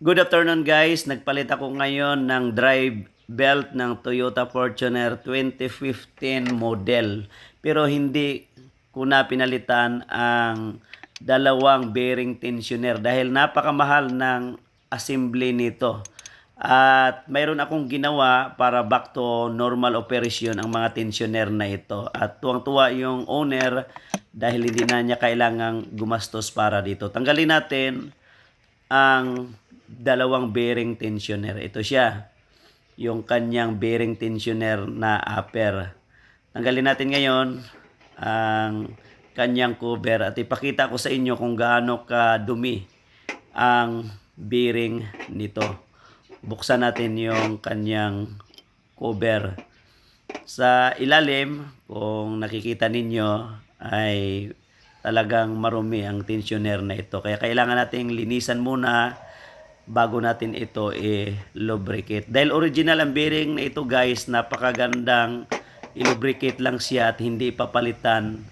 Good afternoon guys, nagpalit ako ngayon ng drive belt ng Toyota Fortuner 2015 model. Pero hindi ko na pinalitan ang dalawang bearing tensioner dahil napakamahal ng assembly nito. At mayroon akong ginawa para back to normal operation ang mga tensioner na ito. At tuwang-tuwa yung owner dahil hindi na niya kailangang gumastos para dito. Tanggalin natin ang dalawang bearing tensioner. Ito siya, yung kanyang bearing tensioner na upper. Tanggalin natin ngayon ang kanyang cover at ipakita ko sa inyo kung gaano kadumi ang bearing nito. Buksan natin yung kanyang cover. Sa ilalim, kung nakikita ninyo, ay talagang marumi ang tensioner na ito. Kaya kailangan nating linisan muna bago natin ito i-lubricate. Dahil original ang bearing na ito guys, napakagandang i-lubricate lang siya at hindi papalitan.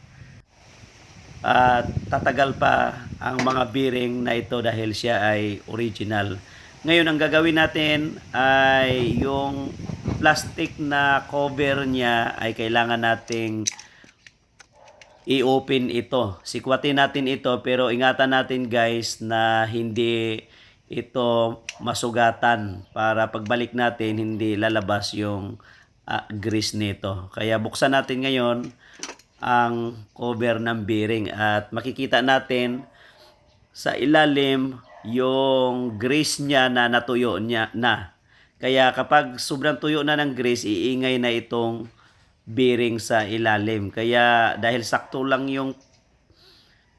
At tatagal pa ang mga bearing na ito dahil siya ay original. Ngayon ang gagawin natin ay yung plastic na cover niya ay kailangan nating i-open ito. Sikwatin natin ito pero ingatan natin guys na hindi ito masugatan para pagbalik natin hindi lalabas yung grease nito. Kaya buksan natin ngayon ang cover ng bearing at makikita natin sa ilalim yung grease niya na natuyo niya na. Kaya kapag sobrang tuyo na ng grease, iingay na itong bearing sa ilalim. Kaya dahil sakto lang yung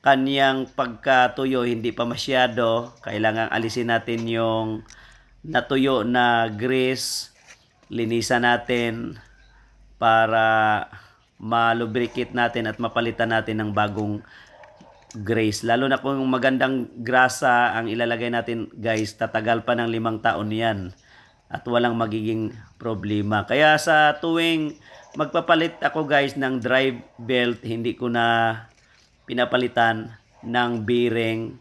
kanyang pagkatuyo, hindi pa masyado, kailangan alisin natin yung natuyo na grease, linisan natin para malubricate natin at mapalitan natin ng bagong grease. Lalo na kung magandang grasa ang ilalagay natin guys, tatagal pa ng 5 taon yan at walang magiging problema. Kaya sa tuwing magpapalit ako guys ng drive belt, hindi ko na pinapalitan ng bearing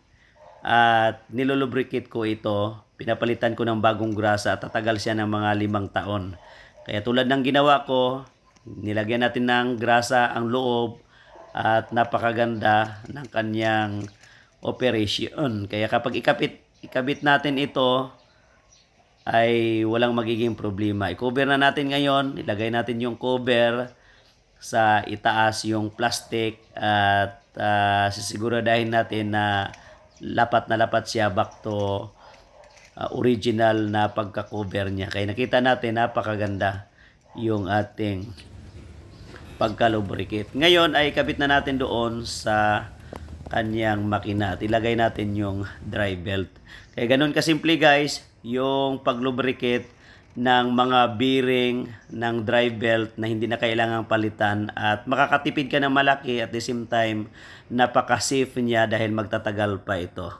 at nilulubricate ko ito. Pinapalitan ko ng bagong grasa at tatagal siya ng mga 5 taon. Kaya tulad ng ginawa ko, nilagyan natin ng grasa ang loob at napakaganda ng kanyang operation. Kaya kapag ikabit natin ito ay walang magiging problema. I-cover na natin ngayon. Ilagay natin yung cover sa itaas yung plastic at sisiguradahin natin na lapat siya back to original na pagka-cover niya. Kaya nakita natin napakaganda yung ating pagka-lubricate. Ngayon ay kabit na natin doon sa kanyang makina at ilagay natin yung drive belt. Kaya ganun kasimple guys yung pag-lubricate ng mga bearing ng drive belt na hindi na kailangang palitan at makakatipid ka ng malaki at the same time napaka-safe niya dahil magtatagal pa ito.